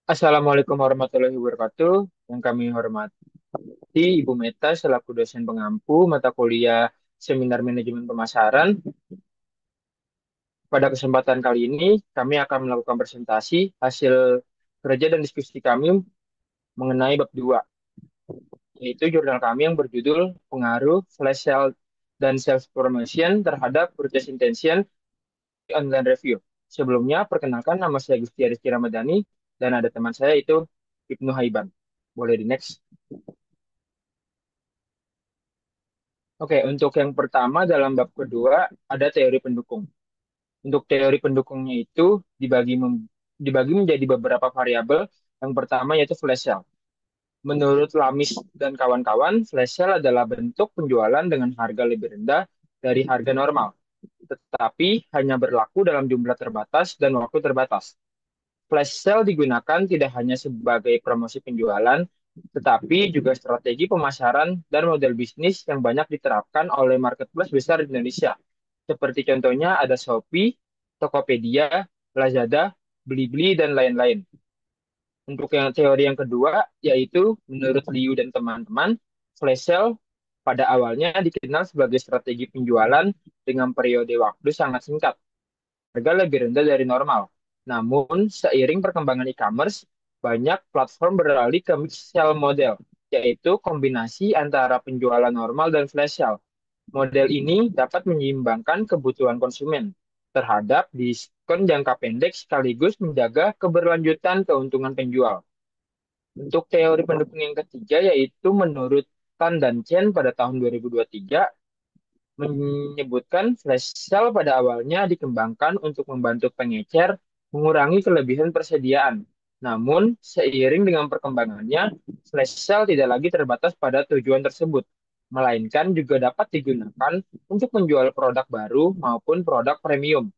Assalamualaikum warahmatullahi wabarakatuh. Yang kami hormati Ibu Meta selaku dosen pengampu mata kuliah Seminar Manajemen Pemasaran. Pada kesempatan kali ini, kami akan melakukan presentasi hasil kerja dan diskusi kami mengenai bab 2, yaitu jurnal kami yang berjudul Pengaruh Flash Sale dan Sales Promotion terhadap Purchase Intention Online Review. Sebelumnya, perkenalkan nama saya Gusti Rizky Ramadhani dan ada teman saya itu Ibnu Haiban. Boleh di next. Oke, untuk yang pertama dalam bab kedua ada teori pendukung. Untuk teori pendukungnya itu dibagi menjadi beberapa variabel. Yang pertama yaitu flash sale. Menurut Lamis dan kawan-kawan, flash sale adalah bentuk penjualan dengan harga lebih rendah dari harga normal, tetapi hanya berlaku dalam jumlah terbatas dan waktu terbatas. Flash sale digunakan tidak hanya sebagai promosi penjualan, tetapi juga strategi pemasaran dan model bisnis yang banyak diterapkan oleh marketplace besar di Indonesia. Seperti contohnya ada Shopee, Tokopedia, Lazada, Blibli, dan lain-lain. Untuk yang teori yang kedua, yaitu menurut Liu dan teman-teman, flash sale pada awalnya dikenal sebagai strategi penjualan dengan periode waktu sangat singkat, harga lebih rendah dari normal. Namun, seiring perkembangan e-commerce, banyak platform beralih ke mixed sale model, yaitu kombinasi antara penjualan normal dan flash sale. Model ini dapat menyeimbangkan kebutuhan konsumen terhadap diskon jangka pendek sekaligus menjaga keberlanjutan keuntungan penjual. Untuk teori pendukung yang ketiga yaitu menurut Tan dan Chen pada tahun 2023 menyebutkan flash sale pada awalnya dikembangkan untuk membantu pengecer mengurangi kelebihan persediaan. Namun, seiring dengan perkembangannya, flash sale tidak lagi terbatas pada tujuan tersebut, melainkan juga dapat digunakan untuk menjual produk baru maupun produk premium.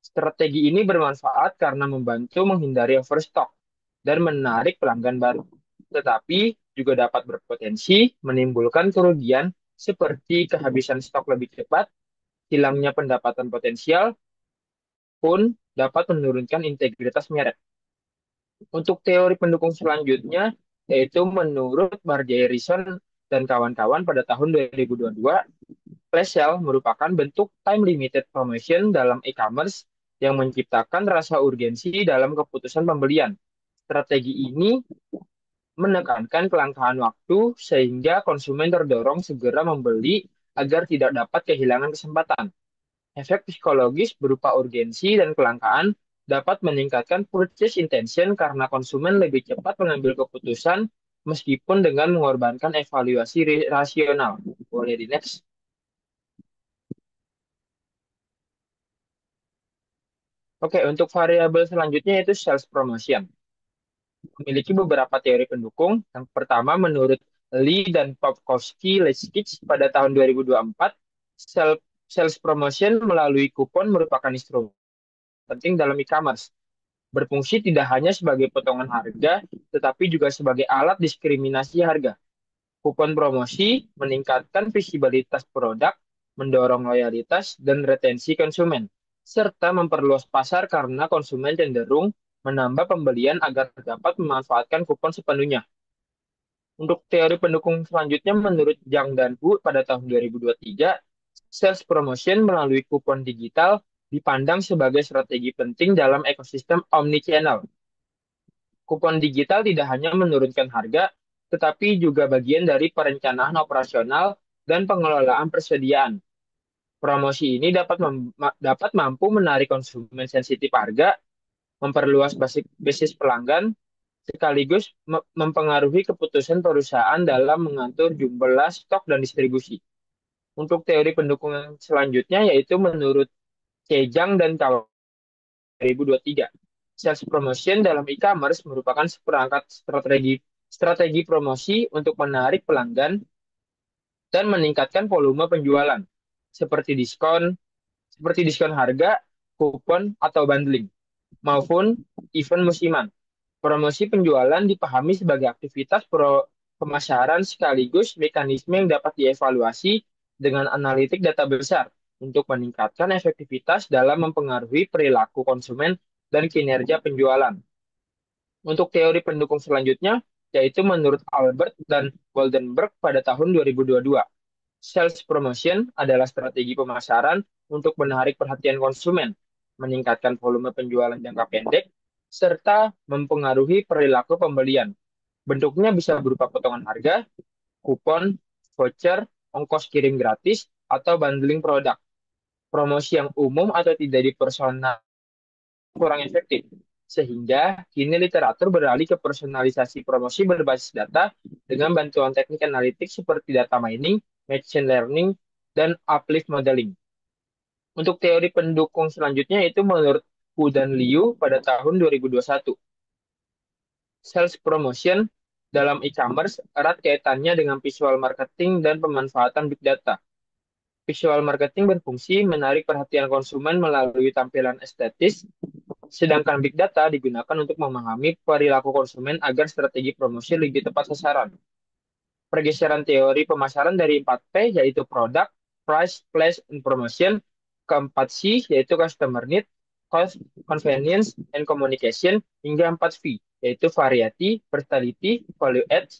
Strategi ini bermanfaat karena membantu menghindari overstock dan menarik pelanggan baru, tetapi juga dapat berpotensi menimbulkan kerugian seperti kehabisan stok lebih cepat, hilangnya pendapatan potensial, pun dapat menurunkan integritas merek. Untuk teori pendukung selanjutnya, yaitu menurut Marjay Rison dan kawan-kawan pada tahun 2022, flash sale merupakan bentuk time limited promotion dalam e-commerce yang menciptakan rasa urgensi dalam keputusan pembelian. Strategi ini menekankan kelangkaan waktu sehingga konsumen terdorong segera membeli agar tidak dapat kehilangan kesempatan. Efek psikologis berupa urgensi dan kelangkaan dapat meningkatkan purchase intention karena konsumen lebih cepat mengambil keputusan meskipun dengan mengorbankan evaluasi rasional. Boleh di next. Oke, untuk variabel selanjutnya itu sales promotion. Memiliki beberapa teori pendukung. Yang pertama, menurut Lee dan Popkowski-Leschitz pada tahun 2024, sales promotion melalui kupon merupakan instrumen penting dalam e-commerce. Berfungsi tidak hanya sebagai potongan harga, tetapi juga sebagai alat diskriminasi harga. Kupon promosi meningkatkan visibilitas produk, mendorong loyalitas dan retensi konsumen, serta memperluas pasar karena konsumen cenderung menambah pembelian agar dapat memanfaatkan kupon sepenuhnya. Untuk teori pendukung selanjutnya, menurut Zhang dan Hu pada tahun 2023, sales promotion melalui kupon digital dipandang sebagai strategi penting dalam ekosistem omnichannel. Kupon digital tidak hanya menurunkan harga, tetapi juga bagian dari perencanaan operasional dan pengelolaan persediaan. Promosi ini dapat mampu menarik konsumen sensitif harga, memperluas basis pelanggan, sekaligus mempengaruhi keputusan perusahaan dalam mengatur jumlah stok dan distribusi. Untuk teori pendukung yang selanjutnya yaitu menurut Cejang dan kawan 2023. Sales promotion dalam e-commerce merupakan seperangkat strategi promosi untuk menarik pelanggan dan meningkatkan volume penjualan seperti diskon harga, kupon atau bundling maupun event musiman. Promosi penjualan dipahami sebagai aktivitas pemasaran sekaligus mekanisme yang dapat dievaluasi dengan analitik data besar untuk meningkatkan efektivitas dalam mempengaruhi perilaku konsumen dan kinerja penjualan. Untuk teori pendukung selanjutnya, yaitu menurut Albert dan Goldenberg pada tahun 2022. Sales promotion adalah strategi pemasaran untuk menarik perhatian konsumen, meningkatkan volume penjualan jangka pendek, serta mempengaruhi perilaku pembelian. Bentuknya bisa berupa potongan harga, kupon, voucher, ongkos kirim gratis, atau bundling produk. Promosi yang umum atau tidak dipersonal kurang efektif. Sehingga kini literatur beralih ke personalisasi promosi berbasis data dengan bantuan teknik analitik seperti data mining, machine learning, dan uplift modeling. Untuk teori pendukung selanjutnya itu menurut Hu dan Liu pada tahun 2021. Sales promotion dalam e-commerce erat kaitannya dengan visual marketing dan pemanfaatan big data. Visual marketing berfungsi menarik perhatian konsumen melalui tampilan estetis, sedangkan big data digunakan untuk memahami perilaku konsumen agar strategi promosi lebih tepat sasaran. Pergeseran teori pemasaran dari 4P yaitu product, price, place, and promotion, ke 4C yaitu customer need, cost, convenience, and communication, hingga 4V yaitu variety, versatility, value add,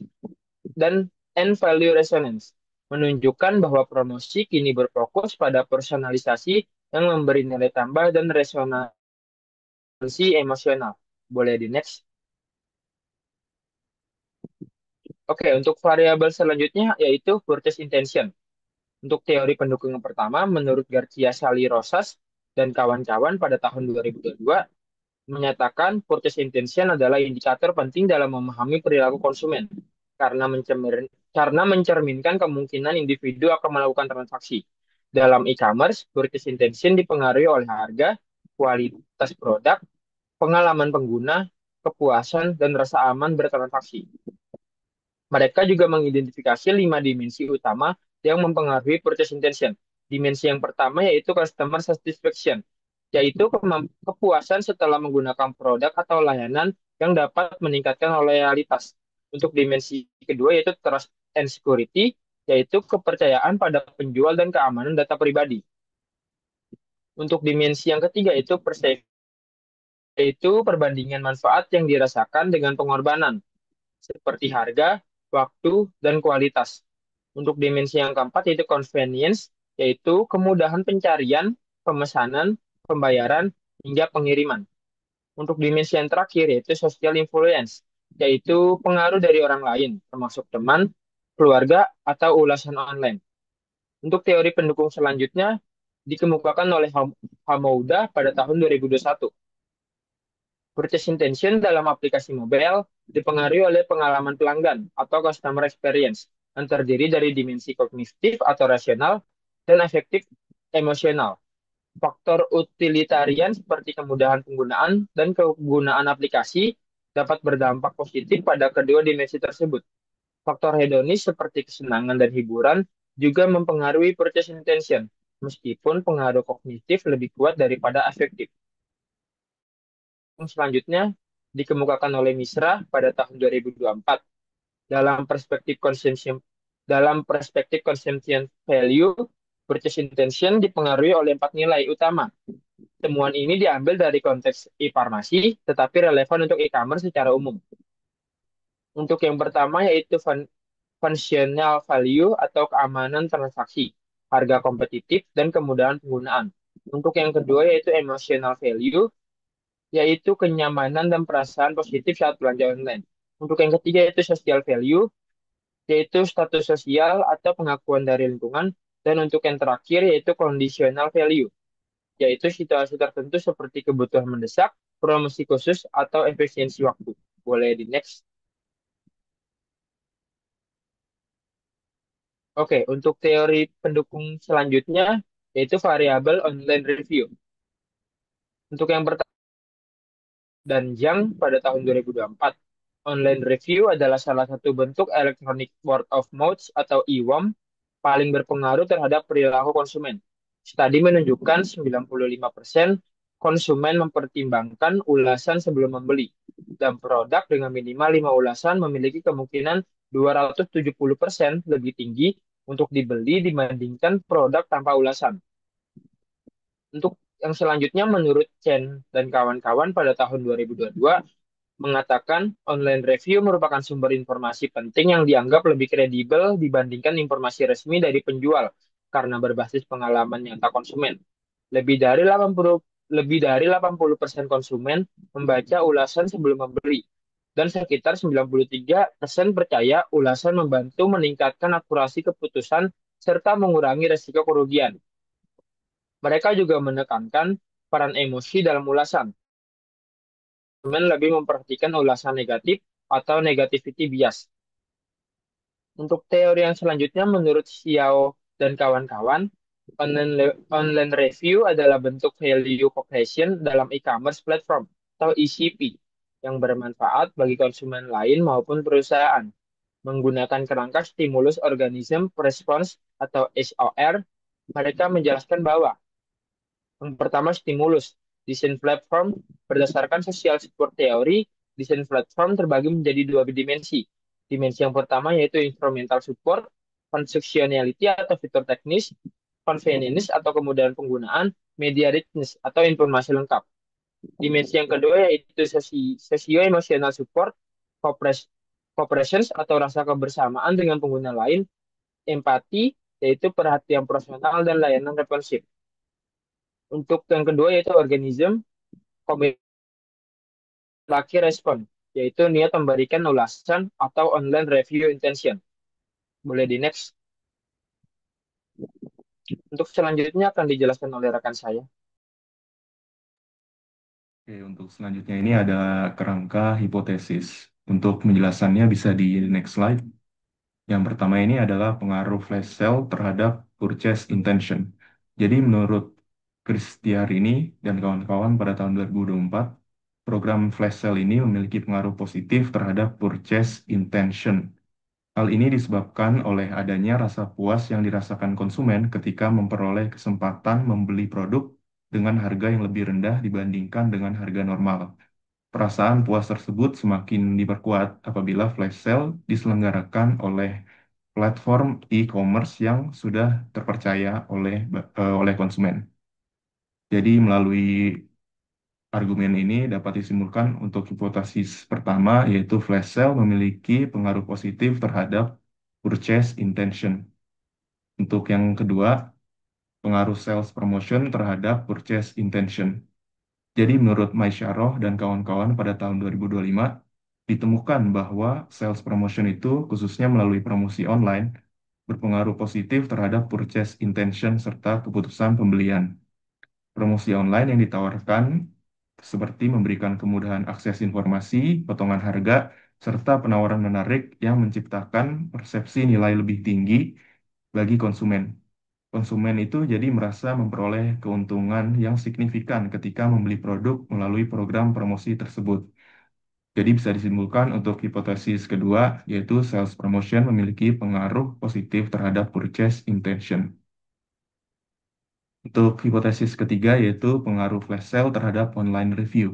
dan value resonance. Menunjukkan bahwa promosi kini berfokus pada personalisasi yang memberi nilai tambah dan resonansi emosional. Boleh di next. Oke, untuk variabel selanjutnya yaitu purchase intention. Untuk teori pendukung yang pertama, menurut Garcia Sali Rosas dan kawan-kawan pada tahun 2022, menyatakan purchase intention adalah indikator penting dalam memahami perilaku konsumen karena mencerminkan kemungkinan individu akan melakukan transaksi. Dalam e-commerce, purchase intention dipengaruhi oleh harga, kualitas produk, pengalaman pengguna, kepuasan, dan rasa aman bertransaksi. Mereka juga mengidentifikasi 5 dimensi utama yang mempengaruhi purchase intention. Dimensi yang pertama yaitu customer satisfaction, yaitu kepuasan setelah menggunakan produk atau layanan yang dapat meningkatkan loyalitas. Untuk dimensi kedua yaitu trust and security, yaitu kepercayaan pada penjual dan keamanan data pribadi. Untuk dimensi yang ketiga itu perceived, yaitu perbandingan manfaat yang dirasakan dengan pengorbanan, seperti harga, waktu, dan kualitas. Untuk dimensi yang keempat yaitu convenience, yaitu kemudahan pencarian, pemesanan, pembayaran, hingga pengiriman. Untuk dimensi yang terakhir yaitu social influence, yaitu pengaruh dari orang lain, termasuk teman, keluarga, atau ulasan online. Untuk teori pendukung selanjutnya dikemukakan oleh Hamouda pada tahun 2021. Purchase intention dalam aplikasi mobile dipengaruhi oleh pengalaman pelanggan atau customer experience yang terdiri dari dimensi kognitif atau rasional dan efektif emosional. Faktor utilitarian seperti kemudahan penggunaan dan kegunaan aplikasi dapat berdampak positif pada kedua dimensi tersebut. Faktor hedonis seperti kesenangan dan hiburan juga mempengaruhi purchase intention, meskipun pengaruh kognitif lebih kuat daripada afektif. Selanjutnya dikemukakan oleh Misra pada tahun 2024. Dalam perspektif consumption value, purchase intention dipengaruhi oleh 4 nilai utama. Temuan ini diambil dari konteks e-farmasi, tetapi relevan untuk e-commerce secara umum. Untuk yang pertama yaitu functional value atau keamanan transaksi, harga kompetitif, dan kemudahan penggunaan. Untuk yang kedua yaitu emotional value, yaitu kenyamanan dan perasaan positif saat belanja online. Untuk yang ketiga yaitu social value, yaitu status sosial atau pengakuan dari lingkungan. Dan untuk yang terakhir yaitu conditional value, yaitu situasi tertentu seperti kebutuhan mendesak, promosi khusus, atau efisiensi waktu. Boleh di next. Oke, untuk teori pendukung selanjutnya yaitu variabel online review. Untuk yang pertama dan Zhang pada tahun 2024. Online review adalah salah satu bentuk electronic word of mouth atau EWOM paling berpengaruh terhadap perilaku konsumen. Studi menunjukkan 95% konsumen mempertimbangkan ulasan sebelum membeli, dan produk dengan minimal 5 ulasan memiliki kemungkinan 270% lebih tinggi untuk dibeli dibandingkan produk tanpa ulasan. Untuk yang selanjutnya menurut Chen dan kawan-kawan pada tahun 2022, mengatakan online review merupakan sumber informasi penting yang dianggap lebih kredibel dibandingkan informasi resmi dari penjual karena berbasis pengalaman nyata konsumen. Lebih dari 80 lebih dari 80% konsumen membaca ulasan sebelum membeli dan sekitar 93% percaya ulasan membantu meningkatkan akurasi keputusan serta mengurangi resiko kerugian. Mereka juga menekankan peran emosi dalam ulasan. Konsumen lebih memperhatikan ulasan negatif atau negativity bias. Untuk teori yang selanjutnya, menurut Xiao dan kawan-kawan, online review adalah bentuk value co-creation dalam e-commerce platform atau ECP yang bermanfaat bagi konsumen lain maupun perusahaan. Menggunakan kerangka stimulus organism response atau SOR, mereka menjelaskan bahwa yang pertama, stimulus. Desain platform berdasarkan social support teori, desain platform terbagi menjadi dua dimensi. Dimensi yang pertama yaitu instrumental support, functionality atau fitur teknis, convenience atau kemudahan penggunaan, media richness atau informasi lengkap. Dimensi yang kedua yaitu socio-emotional support, cooperations atau rasa kebersamaan dengan pengguna lain, empati, yaitu perhatian personal dan layanan responsif. Untuk yang kedua yaitu organism, laki respon, yaitu niat memberikan ulasan atau online review intention. Boleh di next. Untuk selanjutnya akan dijelaskan oleh rekan saya. Oke, untuk selanjutnya ini ada kerangka hipotesis. Untuk penjelasannya bisa di next slide. Yang pertama ini adalah pengaruh flash sale terhadap purchase intention. Jadi menurut Kristiarini dan kawan-kawan pada tahun 2024, program flash sale ini memiliki pengaruh positif terhadap purchase intention. Hal ini disebabkan oleh adanya rasa puas yang dirasakan konsumen ketika memperoleh kesempatan membeli produk dengan harga yang lebih rendah dibandingkan dengan harga normal. Perasaan puas tersebut semakin diperkuat apabila flash sale diselenggarakan oleh platform e-commerce yang sudah terpercaya oleh konsumen. Jadi melalui argumen ini dapat disimpulkan untuk hipotesis pertama yaitu flash sale memiliki pengaruh positif terhadap purchase intention. Untuk yang kedua, pengaruh sales promotion terhadap purchase intention. Jadi menurut Maisyaroh dan kawan-kawan pada tahun 2025, ditemukan bahwa sales promotion itu khususnya melalui promosi online berpengaruh positif terhadap purchase intention serta keputusan pembelian. Promosi online yang ditawarkan seperti memberikan kemudahan akses informasi, potongan harga, serta penawaran menarik yang menciptakan persepsi nilai lebih tinggi bagi konsumen. Konsumen itu jadi merasa memperoleh keuntungan yang signifikan ketika membeli produk melalui program promosi tersebut. Jadi bisa disimpulkan untuk hipotesis kedua, yaitu sales promotion memiliki pengaruh positif terhadap purchase intention. Untuk hipotesis ketiga, yaitu pengaruh flash sale terhadap online review.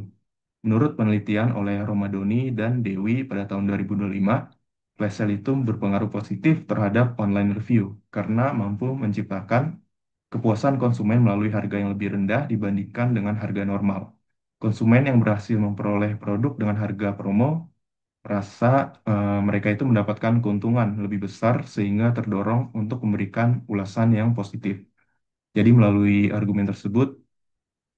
Menurut penelitian oleh Romadoni dan Dewi pada tahun 2025, flash sale itu berpengaruh positif terhadap online review karena mampu menciptakan kepuasan konsumen melalui harga yang lebih rendah dibandingkan dengan harga normal. Konsumen yang berhasil memperoleh produk dengan harga promo rasa mereka itu mendapatkan keuntungan lebih besar sehingga terdorong untuk memberikan ulasan yang positif. Jadi melalui argumen tersebut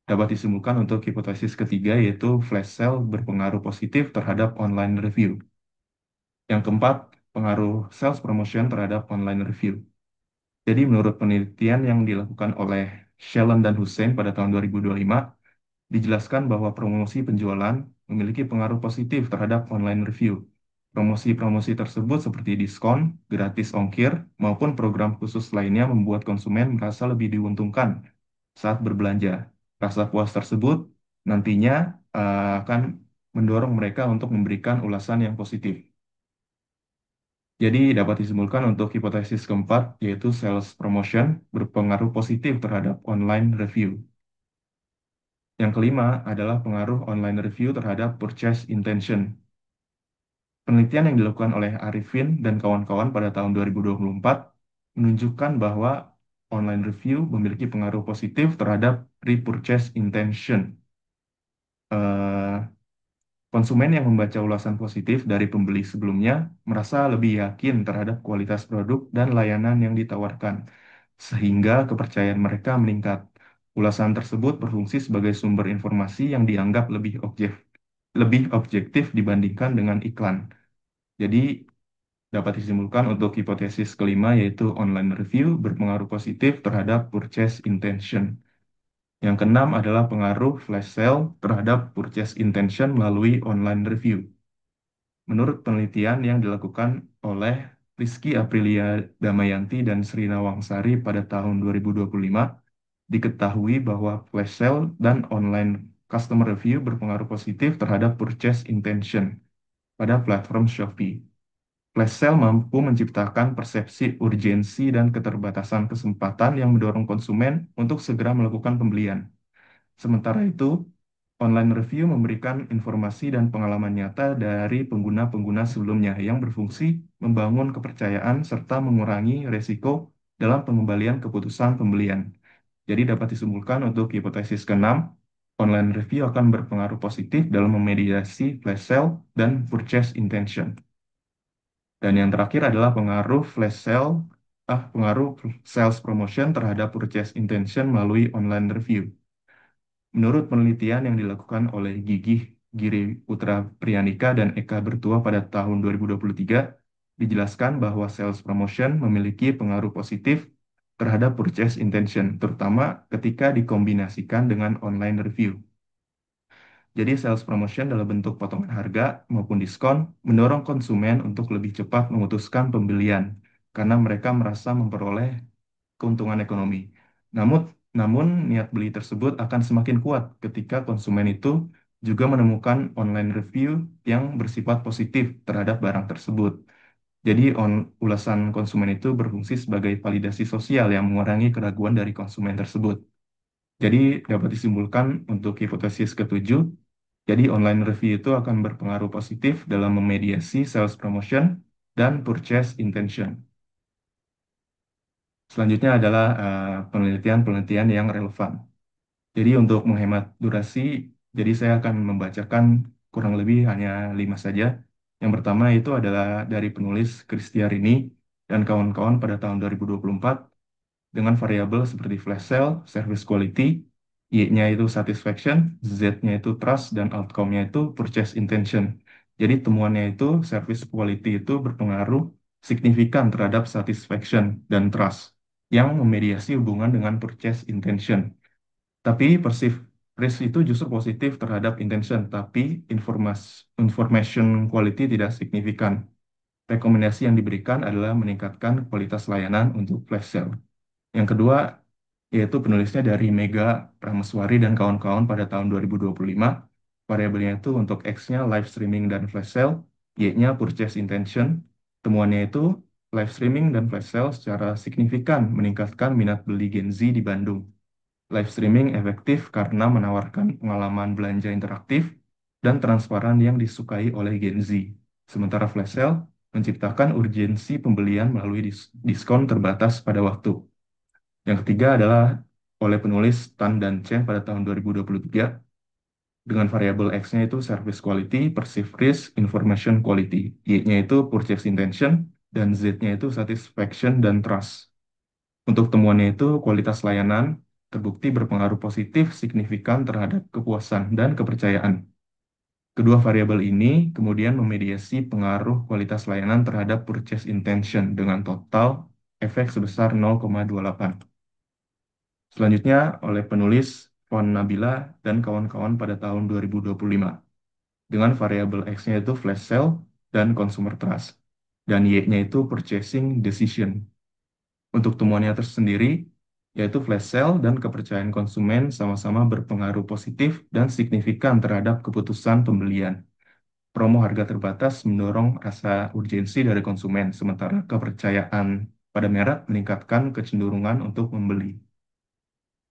dapat disimpulkan untuk hipotesis ketiga yaitu flash sale berpengaruh positif terhadap online review. Yang keempat, pengaruh sales promotion terhadap online review. Jadi menurut penelitian yang dilakukan oleh Sheldon dan Hussein pada tahun 2025, dijelaskan bahwa promosi penjualan memiliki pengaruh positif terhadap online review. Promosi-promosi tersebut seperti diskon, gratis ongkir, maupun program khusus lainnya membuat konsumen merasa lebih diuntungkan saat berbelanja. Rasa puas tersebut nantinya akan mendorong mereka untuk memberikan ulasan yang positif. Jadi dapat disimpulkan untuk hipotesis keempat, yaitu sales promotion berpengaruh positif terhadap online review. Yang kelima adalah pengaruh online review terhadap purchase intention. Penelitian yang dilakukan oleh Arifin dan kawan-kawan pada tahun 2024 menunjukkan bahwa online review memiliki pengaruh positif terhadap repurchase intention. Eh, Konsumen yang membaca ulasan positif dari pembeli sebelumnya merasa lebih yakin terhadap kualitas produk dan layanan yang ditawarkan, sehingga kepercayaan mereka meningkat. Ulasan tersebut berfungsi sebagai sumber informasi yang dianggap lebih objektif dibandingkan dengan iklan. Jadi, dapat disimpulkan untuk hipotesis kelima yaitu online review berpengaruh positif terhadap purchase intention. Yang keenam adalah pengaruh flash sale terhadap purchase intention melalui online review. Menurut penelitian yang dilakukan oleh Rizky Aprilia Damayanti dan Sri Nawangsari pada tahun 2025, diketahui bahwa flash sale dan online customer review berpengaruh positif terhadap purchase intention pada platform Shopee. Flash sale mampu menciptakan persepsi urgensi dan keterbatasan kesempatan yang mendorong konsumen untuk segera melakukan pembelian. Sementara itu, online review memberikan informasi dan pengalaman nyata dari pengguna-pengguna sebelumnya yang berfungsi membangun kepercayaan serta mengurangi resiko dalam pengembalian keputusan pembelian. Jadi dapat disimpulkan untuk hipotesis keenam, online review akan berpengaruh positif dalam memediasi flash sale dan purchase intention. Dan yang terakhir adalah pengaruh sales promotion terhadap purchase intention melalui online review. Menurut penelitian yang dilakukan oleh Giri Putra Priyanika dan Eka Bertua pada tahun 2023, dijelaskan bahwa sales promotion memiliki pengaruh positif terhadap purchase intention, terutama ketika dikombinasikan dengan online review. Jadi sales promotion dalam bentuk potongan harga maupun diskon mendorong konsumen untuk lebih cepat memutuskan pembelian karena mereka merasa memperoleh keuntungan ekonomi. Namun, namun niat beli tersebut akan semakin kuat ketika konsumen itu juga menemukan online review yang bersifat positif terhadap barang tersebut. Jadi ulasan konsumen itu berfungsi sebagai validasi sosial yang mengurangi keraguan dari konsumen tersebut. Jadi dapat disimpulkan untuk hipotesis ketujuh, jadi online review itu akan berpengaruh positif dalam memediasi sales promotion dan purchase intention. Selanjutnya adalah penelitian-penelitian yang relevan. Jadi untuk menghemat durasi, jadi saya akan membacakan kurang lebih hanya 5 saja. Yang pertama itu adalah dari penulis Kristiarini dan kawan-kawan pada tahun 2024 dengan variabel seperti flash sale, service quality, Y-nya itu satisfaction, Z-nya itu trust, dan outcome-nya itu purchase intention. Jadi temuannya itu service quality itu berpengaruh signifikan terhadap satisfaction dan trust yang memediasi hubungan dengan purchase intention. Tapi risk itu justru positif terhadap intention, tapi information quality tidak signifikan. Rekomendasi yang diberikan adalah meningkatkan kualitas layanan untuk flash sale. Yang kedua, yaitu penulisnya dari Mega Prameswari dan kawan-kawan pada tahun 2025. Variabelnya itu untuk X-nya live streaming dan flash sale, Y-nya purchase intention. Temuannya itu live streaming dan flash sale secara signifikan meningkatkan minat beli Gen Z di Bandung. Live streaming efektif karena menawarkan pengalaman belanja interaktif dan transparan yang disukai oleh Gen Z. Sementara flash sale menciptakan urgensi pembelian melalui diskon terbatas pada waktu. Yang ketiga adalah oleh penulis Tan dan Chen pada tahun 2023 dengan variabel X-nya itu service quality, perceived risk, information quality. Y-nya itu purchase intention, dan Z-nya itu satisfaction dan trust. Untuk temuannya itu kualitas layanan terbukti berpengaruh positif signifikan terhadap kepuasan dan kepercayaan. Kedua variabel ini kemudian memediasi pengaruh kualitas layanan terhadap purchase intention dengan total efek sebesar 0,28. Selanjutnya oleh penulis Fon Nabila dan kawan-kawan pada tahun 2025 dengan variabel X-nya itu flash sale dan consumer trust dan Y-nya itu purchasing decision. Untuk temuannya tersendiri yaitu flash sale dan kepercayaan konsumen sama-sama berpengaruh positif dan signifikan terhadap keputusan pembelian. Promo harga terbatas mendorong rasa urgensi dari konsumen, sementara kepercayaan pada merek meningkatkan kecenderungan untuk membeli.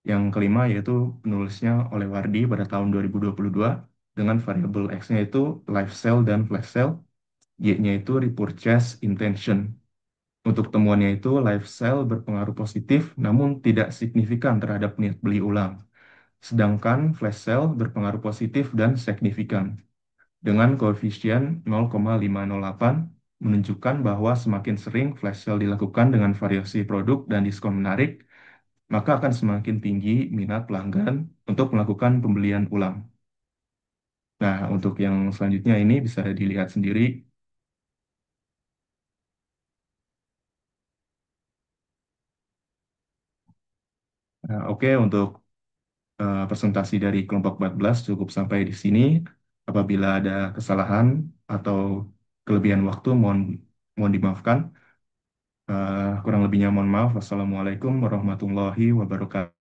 Yang kelima yaitu penulisnya oleh Wardi pada tahun 2022 dengan variabel X-nya itu live sale dan flash sale, Y-nya itu repurchase intention. Untuk temuannya itu live sale berpengaruh positif namun tidak signifikan terhadap niat beli ulang. Sedangkan flash sale berpengaruh positif dan signifikan. dengan koefisien 0,508 menunjukkan bahwa semakin sering flash sale dilakukan dengan variasi produk dan diskon menarik, maka akan semakin tinggi minat pelanggan untuk melakukan pembelian ulang. Nah, untuk yang selanjutnya ini bisa dilihat sendiri. Nah, oke, untuk presentasi dari kelompok 14 cukup sampai di sini. Apabila ada kesalahan atau kelebihan waktu, mohon dimaafkan. Kurang lebihnya mohon maaf. Wassalamualaikum warahmatullahi wabarakatuh.